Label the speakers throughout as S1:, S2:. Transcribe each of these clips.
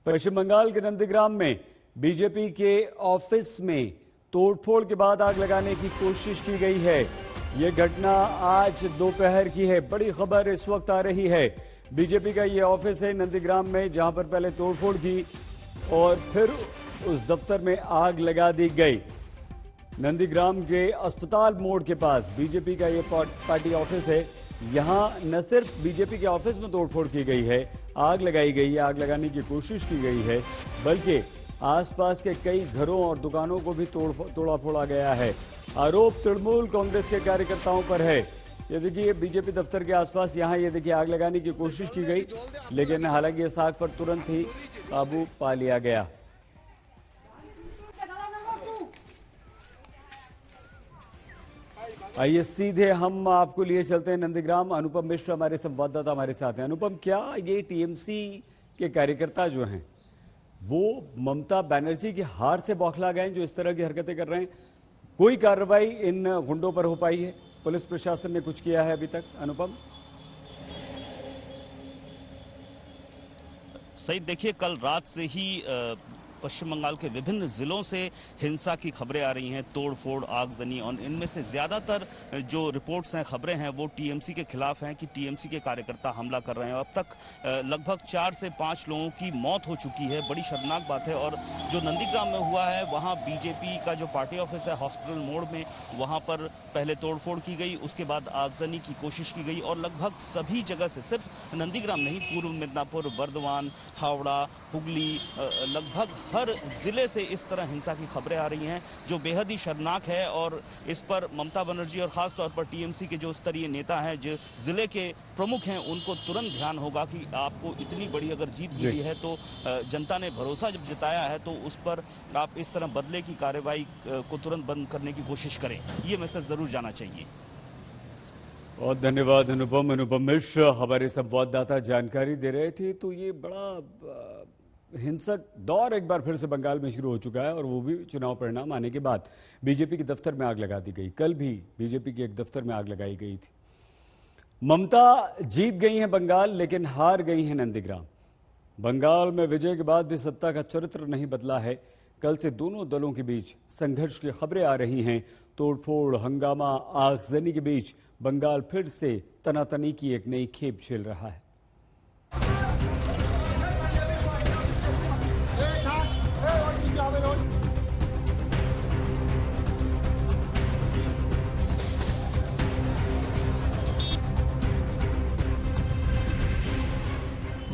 S1: पश्चिम बंगाल के नंदीग्राम में बीजेपी के ऑफिस में तोड़फोड़ के बाद आग लगाने की कोशिश की गई है। यह घटना आज दोपहर की है। बड़ी खबर इस वक्त आ रही है। बीजेपी का यह ऑफिस है नंदीग्राम में, जहां पर पहले तोड़फोड़ की और फिर उस दफ्तर में आग लगा दी गई। नंदीग्राम के अस्पताल मोड़ के पास बीजेपी का यह पार्टी ऑफिस है। यहां न सिर्फ बीजेपी के ऑफिस में तोड़फोड़ की गई है, आग लगाई गई है, आग लगाने की कोशिश की गई है, बल्कि आसपास के कई घरों और दुकानों को भी तोड़ा फोड़ा गया है। आरोप तृणमूल कांग्रेस के कार्यकर्ताओं पर है। ये देखिए बीजेपी दफ्तर के आसपास यहां ये देखिए आग लगाने की कोशिश की गई, लेकिन हालांकि इस आग पर तुरंत ही काबू पा लिया गया। आइए सीधे हम आपको लिए चलते हैं नंदीग्राम। अनुपम मिश्र हमारे संवाददाता हमारे साथ हैं। अनुपम, क्या ये टीएमसी के कार्यकर्ता जो हैं वो ममता बनर्जी की हार से बौखला गए हैं, जो इस तरह की हरकतें कर रहे हैं? कोई कार्रवाई इन गुंडों पर हो पाई है? पुलिस प्रशासन ने कुछ किया है अभी तक? अनुपम,
S2: सही देखिए, कल रात से ही पश्चिम बंगाल के विभिन्न जिलों से हिंसा की खबरें आ रही हैं, तोड़फोड़, आगजनी, और इनमें से ज्यादातर जो रिपोर्ट्स हैं, खबरें हैं, वो टीएमसी के खिलाफ हैं कि टीएमसी के कार्यकर्ता हमला कर रहे हैं। अब तक लगभग 4 से 5 लोगों की मौत हो चुकी है। बड़ी शर्मनाक बात है। और जो नंदीग्राम में हुआ है, वहाँ बीजेपी का जो पार्टी ऑफिस है हॉस्पिटल मोड़ में, वहाँ पर पहले तोड़फोड़ की गई, उसके बाद आगजनी की कोशिश की गई, और लगभग सभी जगह से, सिर्फ नंदीग्राम नहीं, पूर्व मिदनापुर, बर्दवान, हावड़ा, हुगली, लगभग हर जिले से इस तरह हिंसा की खबरें आ रही हैं, जो बेहद ही शर्मनाक है। और इस पर ममता बनर्जी और खास तौर पर टीएमसी के जो स्तरीय नेता हैं, जो जिले के प्रमुख हैं, उनको तुरंत ध्यान होगा कि आपको इतनी बड़ी अगर जीत मिली है तो जनता ने भरोसा जब जताया है तो उस पर आप इस तरह बदले की कार्रवाई को तुरंत बंद करने की कोशिश करें। ये मैसेज जरूर जाना चाहिए।
S1: बहुत धन्यवाद अनुपम। अनुपम मिश्र हमारे संवाददाता जानकारी दे रहे थे। तो ये बड़ा हिंसक दौर एक बार फिर से बंगाल में शुरू हो चुका है, और वो भी चुनाव परिणाम आने के बाद। बीजेपी के दफ्तर में आग लगा दी गई। कल भी बीजेपी के एक दफ्तर में आग लगाई गई थी। ममता जीत गई हैं बंगाल, लेकिन हार गई हैं नंदीग्राम। बंगाल में विजय के बाद भी सत्ता का चरित्र नहीं बदला है। कल से दोनों दलों के बीच संघर्ष की खबरें आ रही हैं। तोड़फोड़, हंगामा, आगजनी के बीच बंगाल फिर से तनातनी की एक नई खेप झेल रहा है।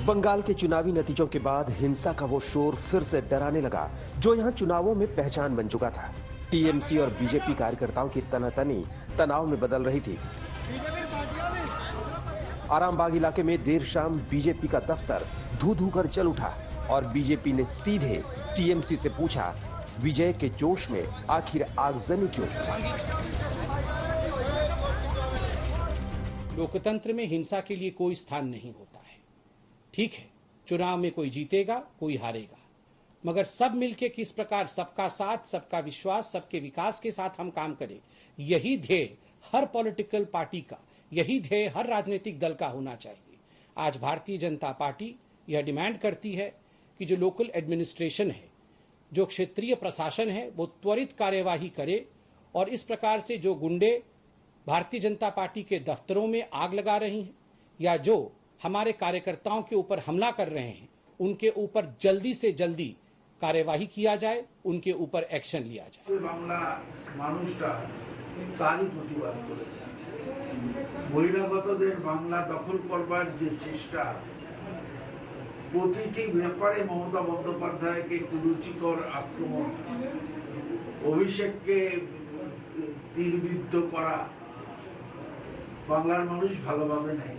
S3: बंगाल के चुनावी नतीजों के बाद हिंसा का वो शोर फिर से डराने लगा, जो यहां चुनावों में पहचान बन चुका था। टीएमसी और बीजेपी कार्यकर्ताओं की तनातनी तनाव में बदल रही थी। आरामबाग इलाके में देर शाम बीजेपी का दफ्तर धू धू कर जल उठा, और बीजेपी ने सीधे टीएमसी से पूछा, विजय के जोश में आखिर आगजनी क्यों?
S4: लोकतंत्र में हिंसा के लिए कोई स्थान नहीं होता है। ठीक है, चुनाव में कोई जीतेगा, कोई हारेगा, मगर सब मिलके किस प्रकार सबका साथ, सबका विश्वास, सबके विकास के साथ हम काम करें, यही ध्येय हर पॉलिटिकल पार्टी का, यही ध्येय हर राजनीतिक दल का होना चाहिए। आज भारतीय जनता पार्टी यह डिमांड करती है कि जो लोकल एडमिनिस्ट्रेशन है, जो क्षेत्रीय प्रशासन है, वो त्वरित कार्यवाही करे, और इस प्रकार से जो गुंडे भारतीय जनता पार्टी के दफ्तरों में आग लगा रही हैं या जो हमारे कार्यकर्ताओं के ऊपर हमला कर रहे हैं, उनके ऊपर जल्दी से जल्दी कार्यवाही किया जाए, उनके ऊपर एक्शन लिया जाए।
S5: बांग्ला মানুষটা তারই প্রতিবাদ করেছে। বহিরাগতদের বাংলা দখল করবার যে চেষ্টা, প্রতিটি ব্যাপারে মমতা বন্দ্যোপাধ্যায়কে কুরুচিকর আক্রমণ, অভিষেককে তীরবিদ্ধ করা বাংলার মানুষ ভালোভাবে নেয়।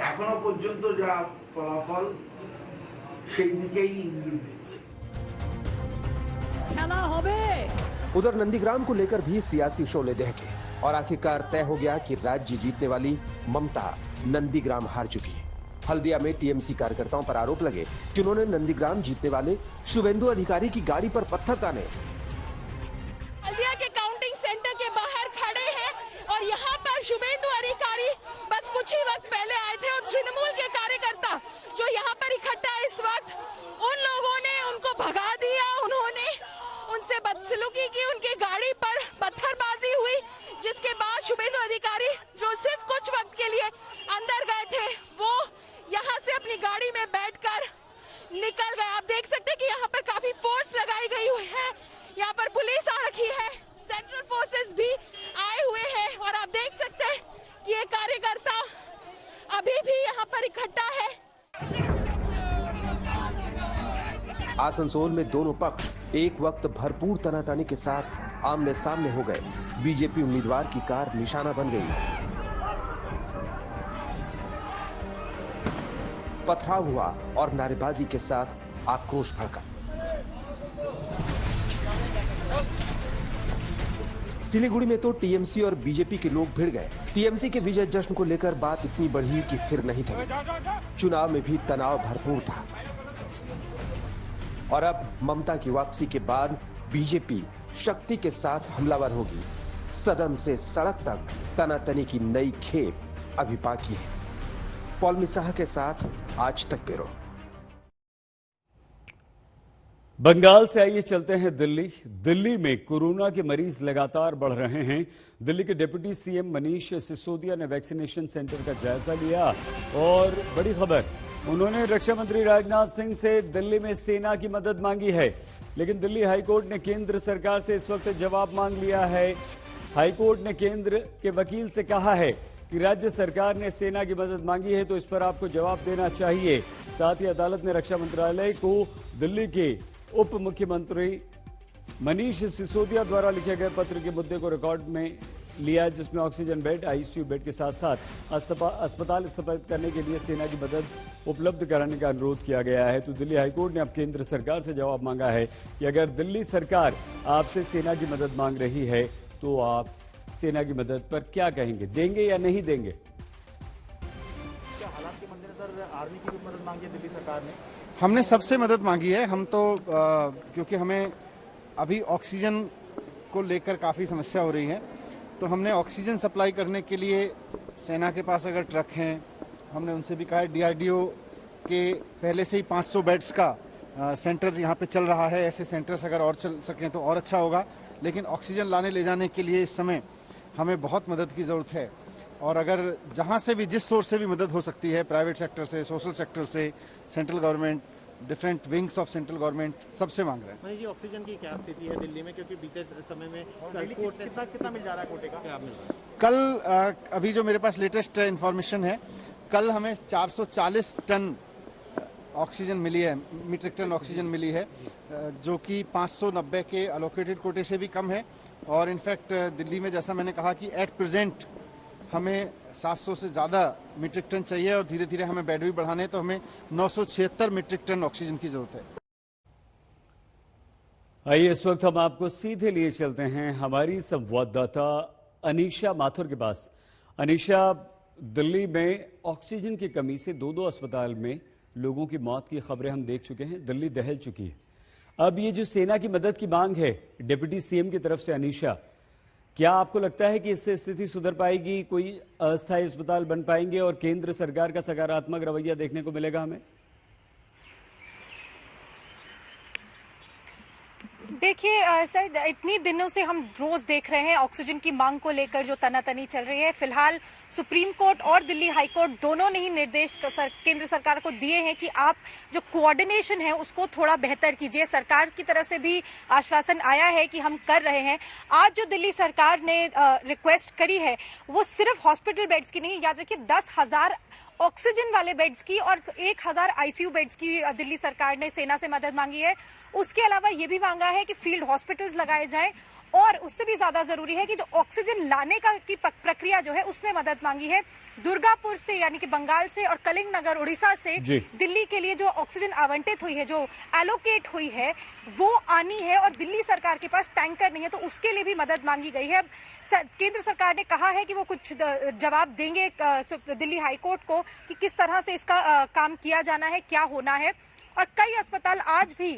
S5: এখনো পর্যন্ত যা ফলাফল সেই দিকেই ইঙ্গিত দিচ্ছে।
S6: খেলা হবে।
S3: उधर नंदीग्राम को लेकर भी सियासी शोले दहके, और आखिरकार तय हो गया कि राज्य जीतने वाली ममता नंदीग्राम हार चुकी है। हल्दिया में टीएमसी कार्यकर्ताओं पर आरोप लगे कि उन्होंने नंदीग्राम जीतने वाले शुभेंदु अधिकारी की गाड़ी पर पत्थर ताने।
S6: हल्दिया के काउंटिंग सेंटर के बाहर खड़े हैं, और यहाँ पर शुभेंदु अधिकारी बस कुछ ही वक्त पहले आए थे, और तृणमूल के कार्यकर्ता जो यहाँ पर इकट्ठा इस वक्त निकल गए। आप देख सकते हैं कि यहाँ पर काफी फोर्स लगाई गई हुई है, यहाँ पर पुलिस आ रखी है, सेंट्रल फोर्सेस भी आए हुए हैं और आप देख सकते हैं कि ये कार्यकर्ता अभी भी यहाँ पर इकट्ठा है।
S3: आसनसोल में दोनों पक्ष एक वक्त भरपूर तनातनी के साथ आमने सामने हो गए। बीजेपी उम्मीदवार की कार निशाना बन गई, पथराव हुआ और नारेबाजी के साथ आक्रोश भड़का। सिलीगुड़ी में तो टीएमसी और बीजेपी के लोग भिड़ गए। टीएमसी के विजय जश्न को लेकर बात इतनी बढ़ी कि फिर नहीं थमी। चुनाव में भी तनाव भरपूर था और अब ममता की वापसी के बाद बीजेपी शक्ति के साथ हमलावर होगी। सदन से सड़क तक तनातनी की नई खेप अभी बाकी है। पॉल मिसाह के साथ आज तक ब्यूरो।
S1: बंगाल से आइए चलते हैं दिल्ली। दिल्ली में कोरोना के मरीज लगातार बढ़ रहे हैं। दिल्ली के डिप्टी सीएम मनीष सिसोदिया ने वैक्सीनेशन सेंटर का जायजा लिया और बड़ी खबर, उन्होंने रक्षा मंत्री राजनाथ सिंह से दिल्ली में सेना की मदद मांगी है। लेकिन दिल्ली हाईकोर्ट ने केंद्र सरकार से इस वक्त जवाब मांग लिया है। हाईकोर्ट ने केंद्र के वकील से कहा है कि राज्य सरकार ने सेना की मदद मांगी है तो इस पर आपको जवाब देना चाहिए। साथ ही अदालत ने रक्षा मंत्रालय को दिल्ली के उप मुख्यमंत्री मनीष सिसोदिया द्वारा लिखे गए पत्र के मुद्दे को रिकॉर्ड में लिया, जिसमें ऑक्सीजन बेड, आईसीयू बेड के साथ साथ अस्पताल स्थापित करने के लिए सेना की मदद उपलब्ध कराने का अनुरोध किया गया है। तो दिल्ली हाईकोर्ट ने अब केंद्र सरकार से जवाब मांगा है कि अगर दिल्ली सरकार आपसे सेना की मदद मांग रही है तो आप सेना की मदद पर क्या कहेंगे, देंगे या नहीं देंगे?
S7: क्या हालात के मद्देनजर आर्मी की भी मदद मांगी है दिल्ली सरकार ने?
S8: हमने सबसे मदद मांगी है। हम तो क्योंकि हमें अभी ऑक्सीजन को लेकर काफ़ी समस्या हो रही है, तो हमने ऑक्सीजन सप्लाई करने के लिए सेना के पास अगर ट्रक हैं, हमने उनसे भी कहा है। डीआरडीओ के पहले से ही 500 बेड्स का सेंटर यहाँ पे चल रहा है। ऐसे सेंटर्स अगर और चल सकें तो और अच्छा होगा। लेकिन ऑक्सीजन लाने ले जाने के लिए इस समय हमें बहुत मदद की ज़रूरत है और अगर जहाँ से भी, जिस सोर्स से भी मदद हो सकती है, प्राइवेट सेक्टर से, सोशल सेक्टर से, central government, different wings of central government, सबसे मांग रहे हैं।
S7: मनीष जी, ऑक्सीजन की क्या स्थिति है दिल्ली में, क्योंकि बीते समय में कितना मिल जा रहा है कोटे का? क्या मिल रहा है?
S8: कल अभी जो मेरे पास लेटेस्ट इंफॉर्मेशन है, कल हमें 440 टन ऑक्सीजन मिली है, मीट्रिक टन ऑक्सीजन मिली है, जो कि 590 के अलोकेटेड कोटे से भी कम है। और इनफैक्ट दिल्ली में, जैसा मैंने कहा कि एट प्रेजेंट हमें 700 से ज़्यादा मीट्रिक टन चाहिए और धीरे धीरे हमें बेड भी बढ़ाने, तो हमें 976 मीट्रिक टन ऑक्सीजन की जरूरत है।
S1: आइए इस वक्त हम आपको सीधे लिए चलते हैं हमारी संवाददाता अनीशा माथुर के पास। अनीशा, दिल्ली में ऑक्सीजन की कमी से दो अस्पताल में लोगों की मौत की खबरें हम देख चुके हैं। दिल्ली दहल चुकी है। अब ये जो सेना की मदद की मांग है डिप्टी सीएम की तरफ से, अनीशा, क्या आपको लगता है कि इससे स्थिति सुधर पाएगी, कोई अस्थायी अस्पताल बन पाएंगे और केंद्र सरकार का सकारात्मक रवैया देखने को मिलेगा हमें?
S9: देखिए सर, इतनी दिनों से हम रोज देख रहे हैं ऑक्सीजन की मांग को लेकर जो तनातनी चल रही है। फिलहाल सुप्रीम कोर्ट और दिल्ली हाई कोर्ट दोनों ने ही निर्देश केंद्र सरकार को दिए हैं कि आप जो कोऑर्डिनेशन है उसको थोड़ा बेहतर कीजिए। सरकार की तरफ से भी आश्वासन आया है कि हम कर रहे हैं। आज जो दिल्ली सरकार ने रिक्वेस्ट करी है वो सिर्फ हॉस्पिटल बेड्स की नहीं, याद रखिए 10,000 ऑक्सीजन वाले बेड्स की और 1,000 आईसीयू बेड्स की दिल्ली सरकार ने सेना से मदद मांगी है। उसके अलावा ये भी मांगा है कि फील्ड हॉस्पिटल्स लगाए जाएं और उससे भी ज्यादा जरूरी है कि जो ऑक्सीजन लाने की प्रक्रिया जो है उसमें मदद मांगी है। दुर्गापुर से, यानी कि बंगाल से, और कलिंग नगर उड़ीसा से दिल्ली के लिए जो ऑक्सीजन आवंटित हुई है, जो एलोकेट हुई है, वो आनी है और दिल्ली सरकार के पास टैंकर नहीं है, तो उसके लिए भी मदद मांगी गई है। केंद्र सरकार ने कहा है कि वो कुछ जवाब देंगे दिल्ली हाईकोर्ट को कि किस तरह से इसका काम किया जाना है, क्या होना है। और कई अस्पताल आज भी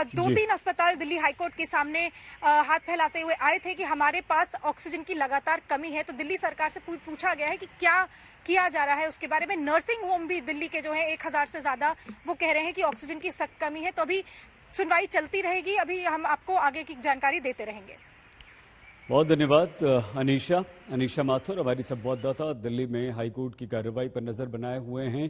S9: 2-3 अस्पताल दिल्ली हाईकोर्ट के सामने हाथ फैलाते हुए आए थे कि हमारे पास ऑक्सीजन की लगातार कमी है। तो दिल्ली सरकार से पूछा गया है कि क्या किया जा रहा है उसके बारे में। नर्सिंग होम भी दिल्ली के जो है 1,000 से ज्यादा, वो कह रहे हैं कि ऑक्सीजन की सख्त कमी है। तो अभी सुनवाई चलती रहेगी, अभी हम आपको आगे की जानकारी देते रहेंगे।
S1: बहुत धन्यवाद अनीशा माथुर हमारी संवाददाता दिल्ली में हाईकोर्ट की कार्रवाई पर नजर बनाए हुए हैं।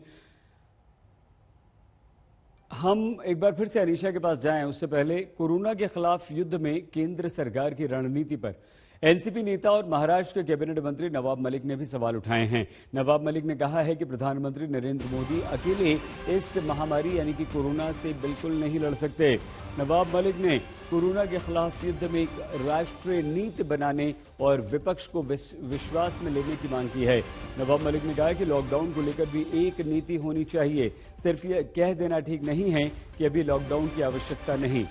S1: हम एक बार फिर से अनीशा के पास जाएं, उससे पहले कोरोना के खिलाफ युद्ध में केंद्र सरकार की रणनीति पर एनसीपी नेता और महाराष्ट्र के कैबिनेट मंत्री नवाब मलिक ने भी सवाल उठाए हैं। नवाब मलिक ने कहा है कि प्रधानमंत्री नरेंद्र मोदी अकेले इस महामारी यानी कि कोरोना से बिल्कुल नहीं लड़ सकते। नवाब मलिक ने कोरोना के खिलाफ युद्ध में एक राष्ट्रीय नीति बनाने और विपक्ष को विश्वास में लेने की मांग की है। नवाब मलिक ने कहा कि लॉकडाउन को लेकर भी एक नीति होनी चाहिए, सिर्फ ये कह देना ठीक नहीं है कि अभी लॉकडाउन की आवश्यकता नहीं।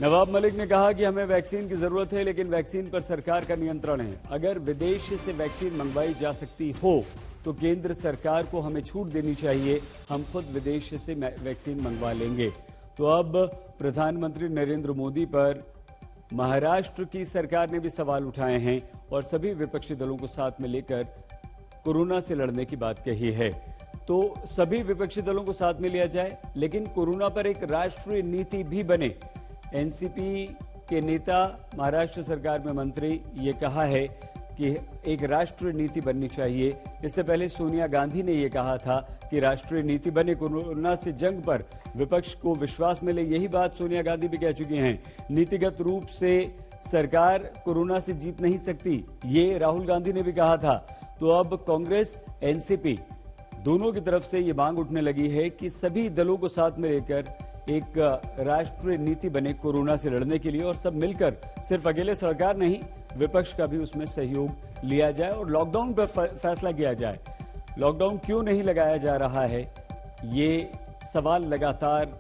S1: नवाब मलिक ने कहा कि हमें वैक्सीन की जरूरत है, लेकिन वैक्सीन पर सरकार का नियंत्रण है। अगर विदेश से वैक्सीन मंगवाई जा सकती हो तो केंद्र सरकार को हमें छूट देनी चाहिए, हम खुद विदेश से वैक्सीन मंगवा लेंगे। तो अब प्रधानमंत्री नरेंद्र मोदी पर महाराष्ट्र की सरकार ने भी सवाल उठाए हैं और सभी विपक्षी दलों को साथ में लेकर कोरोना से लड़ने की बात कही है। तो सभी विपक्षी दलों को साथ में लिया जाए, लेकिन कोरोना पर एक राष्ट्रीय नीति भी बने। एनसीपी के नेता, महाराष्ट्र सरकार में मंत्री, ये कहा है कि एक राष्ट्रीय नीति बननी चाहिए। इससे पहले सोनिया गांधी ने यह कहा था कि राष्ट्रीय नीति बने, कोरोना से जंग पर विपक्ष को विश्वास मिले। यही बात सोनिया गांधी भी कह चुकी हैं। नीतिगत रूप से सरकार कोरोना से जीत नहीं सकती, ये राहुल गांधी ने भी कहा था। तो अब कांग्रेस, एनसीपी दोनों की तरफ से ये मांग उठने लगी है कि सभी दलों को साथ में लेकर एक राष्ट्रीय नीति बने कोरोना से लड़ने के लिए, और सब मिलकर, सिर्फ अकेले सरकार नहीं, विपक्ष का भी उसमें सहयोग लिया जाए और लॉकडाउन पर फैसला किया जाए। लॉकडाउन क्यों नहीं लगाया जा रहा है, ये सवाल लगातार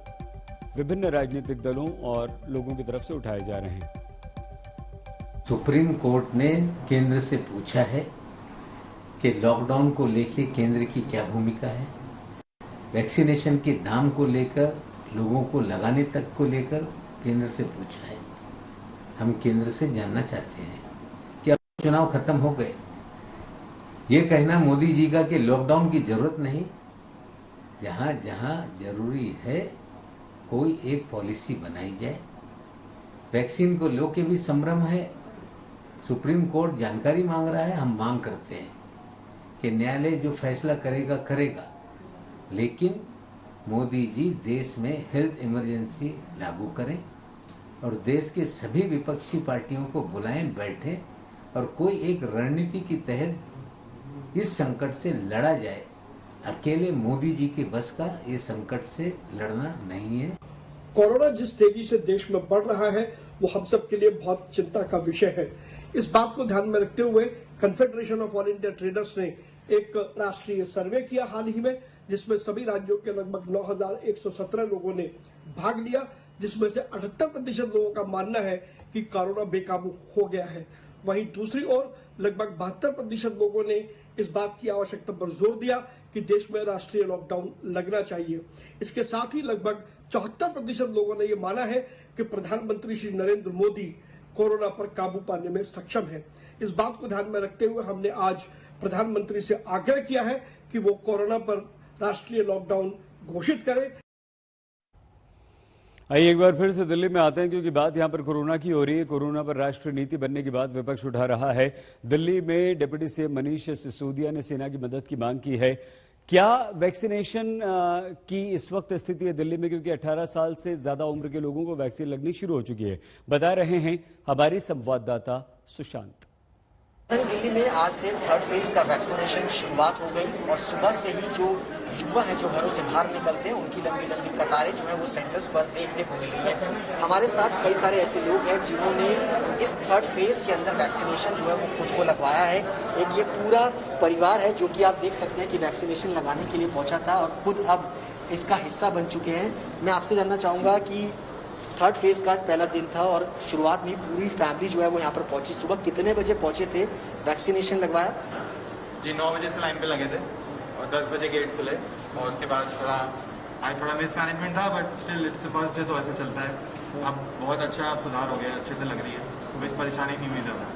S1: विभिन्न राजनीतिक दलों और लोगों की तरफ से उठाए जा रहे हैं।
S10: सुप्रीम कोर्ट ने केंद्र से पूछा है कि लॉकडाउन को लेकर केंद्र की क्या भूमिका है, वैक्सीनेशन के दाम को लेकर, लोगों को लगाने तक को लेकर केंद्र से पूछा है। हम केंद्र से जानना चाहते हैं कि अब चुनाव खत्म हो गए, ये कहना मोदी जी का कि लॉकडाउन की जरूरत नहीं, जहां जहां जरूरी है कोई एक पॉलिसी बनाई जाए। वैक्सीन को लेके भी संभ्रम है, सुप्रीम कोर्ट जानकारी मांग रहा है। हम मांग करते हैं कि न्यायालय जो फैसला करेगा करेगा, लेकिन मोदी जी देश में हेल्थ इमरजेंसी लागू करें और देश के सभी विपक्षी पार्टियों को बुलाएं, बैठें और कोई एक रणनीति के तहत इस संकट से लड़ा जाए। अकेले मोदी जी के बस का ये संकट से लड़ना नहीं है।
S11: कोरोना जिस तेजी से देश में बढ़ रहा है वो हम सब के लिए बहुत चिंता का विषय है। इस बात को ध्यान में रखते हुए confederation of all India traders ने एक राष्ट्रीय सर्वे किया हाल ही में, जिसमें सभी राज्यों के लगभग 9,117 लोगों ने भाग लिया, जिसमें से 78% लोगों का मानना है कि कोरोना बेकाबू हो गया है। वहीं दूसरी ओर लगभग 72% लोगों ने इस बात की आवश्यकता पर जोर दिया कि देश में राष्ट्रीय लॉकडाउन लगना चाहिए। इसके साथ ही लगभग 74% लोगों ने यह माना है कि प्रधानमंत्री श्री नरेंद्र मोदी कोरोना पर काबू पाने में सक्षम है। इस बात को ध्यान में रखते हुए हमने आज प्रधानमंत्री से आग्रह किया है कि वो कोरोना पर राष्ट्रीय लॉकडाउन घोषित करें।
S1: आइए एक बार फिर से दिल्ली में आते हैं, क्योंकि बात यहां पर कोरोना की हो रही है। कोरोना पर राष्ट्रीय नीति बनने की बात विपक्ष उठा रहा है। दिल्ली में डिप्टी सीएम मनीष सिसोदिया ने सेना की मदद की मांग की है। क्या वैक्सीनेशन की इस वक्त स्थिति है दिल्ली में, क्योंकि 18 साल से ज्यादा उम्र के लोगों को वैक्सीन लगनी शुरू हो चुकी है, बता रहे हैं हमारी संवाददाता सुशांत।
S12: दिल्ली में आज से थर्ड फेज का वैक्सीनेशन शुरुआत हो गई और सुबह से ही जो युवा है जो घरों से बाहर निकलते हैं उनकी लंबी लंबी कतारें जो है वो सेंटर्स पर देखने को मिल रही है। हमारे साथ कई सारे ऐसे लोग हैं जिन्होंने इस थर्ड फेज के अंदर वैक्सीनेशन जो है वो खुद को लगवाया है। एक ये पूरा परिवार है जो कि आप देख सकते हैं कि वैक्सीनेशन लगाने के लिए पहुंचा था और खुद अब इसका हिस्सा बन चुके हैं। मैं आपसे जानना चाहूंगा कि थर्ड फेज का पहला दिन था और शुरुआत में पूरी फैमिली जो है वो यहाँ पर पहुंची। सुबह कितने बजे पहुंचे थे, वैक्सीनेशन लगवाया?
S13: जी 9 बजे से लाइन पे लगे थे और 10 बजे गेट खुले और उसके बाद थोड़ा मिसमैनेजमेंट था, but still it's first day तो ऐसा चलता है। अब बहुत अच्छा सुधार हो गया, अच्छे से लग रही है, कोई परेशानी नहीं हुई ज़्यादा।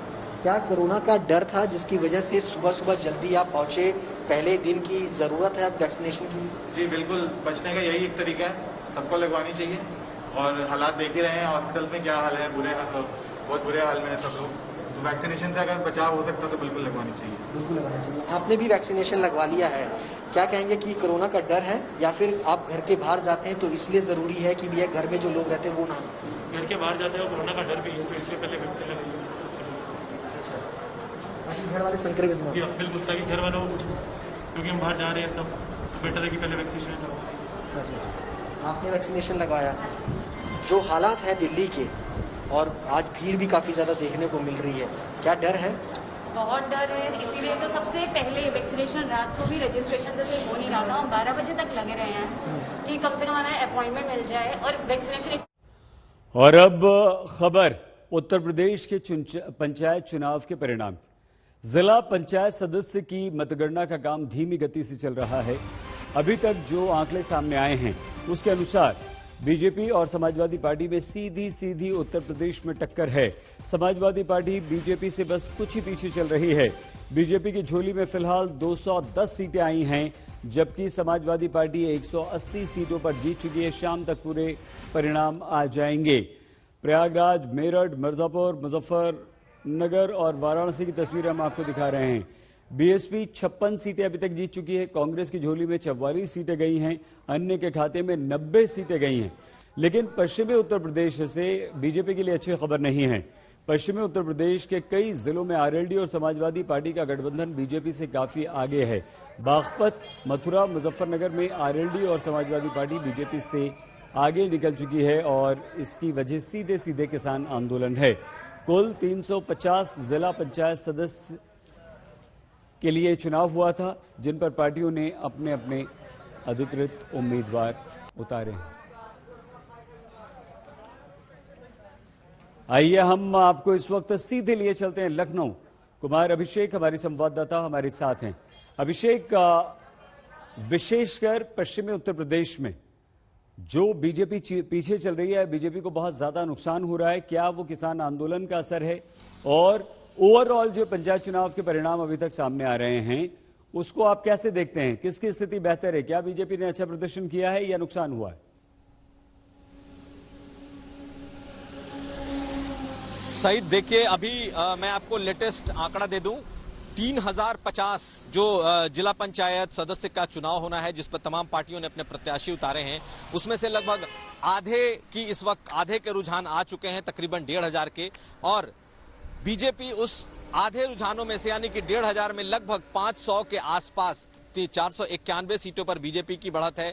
S12: क्या कोरोना का डर था जिसकी वजह से सुबह सुबह जल्दी आप पहुंचे? पहले दिन की जरूरत है अब वैक्सीनेशन की?
S13: जी बिल्कुल, बचने का यही एक तरीका है, सबको लगवानी चाहिए। और हालात देख ही रहे हैं हॉस्पिटल में क्या हाल है, बहुत बुरे हाल में है सब लोग। तो वैक्सीनेशन से अगर बचाव हो सकता तो बिल्कुल लगवानी चाहिए।
S12: बिल्कुल लगवानी चाहिए। आपने भी वैक्सीनेशन लगवा लिया है, क्या कहेंगे कि कोरोना का डर है या फिर आप घर के बाहर जाते हैं तो इसलिए जरूरी है कि भैया घर में जो लोग रहते हैं वो ना,
S14: घर के बाहर जाते हैं कोरोना का डर भी है तो इसलिए पहले वैक्सीन लगाइए।
S12: घर वाले संक्रमित ना,
S14: बिल्कुल, ताकि घर वालों क्योंकि हम बाहर जा रहे हैं सब, तो बेटर है कि पहले वैक्सीनेशन लगवाओ।
S12: आपने वैक्सीनेशन लगवाया। जो हालात हैं दिल्ली के और आज भीड़ भी काफी ज्यादा देखने को मिल रही है, क्या डर है?
S15: बहुत डर है, इसीलिए तो सबसे पहले वैक्सीनेशन रात को भी रजिस्ट्रेशन जैसे हो नहीं रहा था, हम 12 बजे तक लगे रहे हैं कि कम से कम हमारा अपॉइंटमेंट मिल जाए और वैक्सीनेशन।
S1: और अब खबर उत्तर प्रदेश के पंचायत चुनाव के परिणाम। जिला पंचायत सदस्य की मतगणना का काम धीमी गति से चल रहा है। अभी तक जो आंकड़े सामने आए हैं उसके अनुसार बीजेपी और समाजवादी पार्टी में सीधी उत्तर प्रदेश में टक्कर है। समाजवादी पार्टी बीजेपी से बस कुछ ही पीछे चल रही है। बीजेपी की झोली में फिलहाल 210 सीटें आई हैं, जबकि समाजवादी पार्टी 180 सीटों पर जीत चुकी है। शाम तक पूरे परिणाम आ जाएंगे। प्रयागराज, मेरठ, मिर्जापुर, मुजफ्फरनगर और वाराणसी की तस्वीरें हम आपको दिखा रहे हैं। बीएसपी 56 सीटें अभी तक जीत चुकी है। कांग्रेस की झोली में 44 सीटें गई हैं, अन्य के खाते में 90 सीटें गई हैं। लेकिन पश्चिमी उत्तर प्रदेश से बीजेपी के लिए अच्छी खबर नहीं है। पश्चिमी उत्तर प्रदेश के कई जिलों में आरएलडी और समाजवादी पार्टी का गठबंधन बीजेपी से काफी आगे है। बागपत, मथुरा, मुजफ्फरनगर में आरएलडी और समाजवादी पार्टी बीजेपी से आगे निकल चुकी है और इसकी वजह सीधे किसान आंदोलन है। कुल 350 जिला पंचायत सदस्य के लिए चुनाव हुआ था, जिन पर पार्टियों ने अपने अपने अधिकृत उम्मीदवार उतारे हैं। आइए हम आपको इस वक्त सीधे लिए चलते हैं लखनऊ। कुमार अभिषेक हमारे संवाददाता हमारे साथ हैं। अभिषेक, विशेषकर पश्चिमी उत्तर प्रदेश में जो बीजेपी पीछे चल रही है, बीजेपी को बहुत ज्यादा नुकसान हो रहा है, क्या वो किसान आंदोलन का असर है? और ओवरऑल जो पंचायत चुनाव के परिणाम अभी तक सामने आ रहे हैं उसको आप कैसे देखते हैं? किसकी स्थिति बेहतर है? क्या बीजेपी ने अच्छा प्रदर्शन किया है या नुकसान हुआ है?
S16: सईद, देखिए अभी मैं आपको लेटेस्ट आंकड़ा दे दूं। 3050 जो जिला पंचायत सदस्य का चुनाव होना है, जिस पर तमाम पार्टियों ने अपने प्रत्याशी उतारे हैं, उसमें से लगभग इस वक्त आधे के रुझान आ चुके हैं, तकरीबन 1500 के। और बीजेपी उस आधे रुझानों में से यानी कि 1500 में लगभग 500 के आसपास 491 सीटों पर बीजेपी की बढ़त है।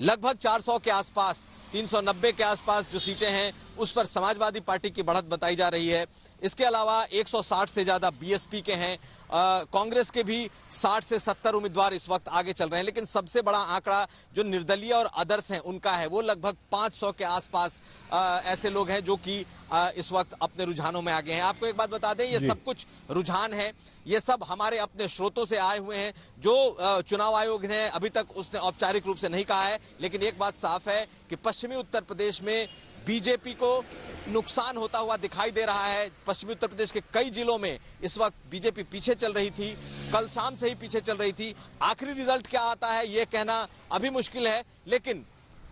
S16: लगभग 400 के आसपास 390 के आसपास जो सीटें हैं उस पर समाजवादी पार्टी की बढ़त बताई जा रही है। इसके अलावा 160 से ज्यादा बीएसपी के हैं। कांग्रेस के भी 60 से 70 उम्मीदवार इस वक्त आगे चल रहे हैं। लेकिन सबसे बड़ा आंकड़ा जो निर्दलीय और अदर्स हैं उनका है, वो लगभग 500 के आसपास ऐसे लोग हैं जो कि इस वक्त अपने रुझानों में आगे हैं। आपको एक बात बता दें, ये सब कुछ रुझान है, ये सब हमारे अपने स्रोतों से आए हुए हैं, जो चुनाव आयोग ने अभी तक उसने औपचारिक रूप से नहीं कहा है। लेकिन एक बात साफ है कि पश्चिमी उत्तर प्रदेश में बीजेपी को नुकसान होता हुआ दिखाई दे रहा है। पश्चिमी उत्तर प्रदेश के कई जिलों में इस वक्त बीजेपी पीछे चल रही थी, कल शाम से ही पीछे चल रही थी। आखिरी रिजल्ट क्या आता है ये कहना अभी मुश्किल है, लेकिन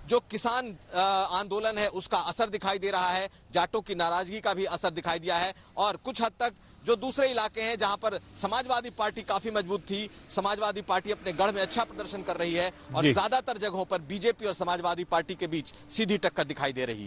S16: जो किसान आंदोलन है उसका असर दिखाई दे रहा है, जाटों की नाराजगी का भी असर दिखाई दिया है। और कुछ हद तक जो दूसरे इलाके हैं जहां पर समाजवादी पार्टी काफी मजबूत थी, समाजवादी पार्टी अपने गढ़ में अच्छा प्रदर्शन कर रही है और ज्यादातर जगहों पर बीजेपी और समाजवादी पार्टी के बीच सीधी टक्कर दिखाई दे रही है।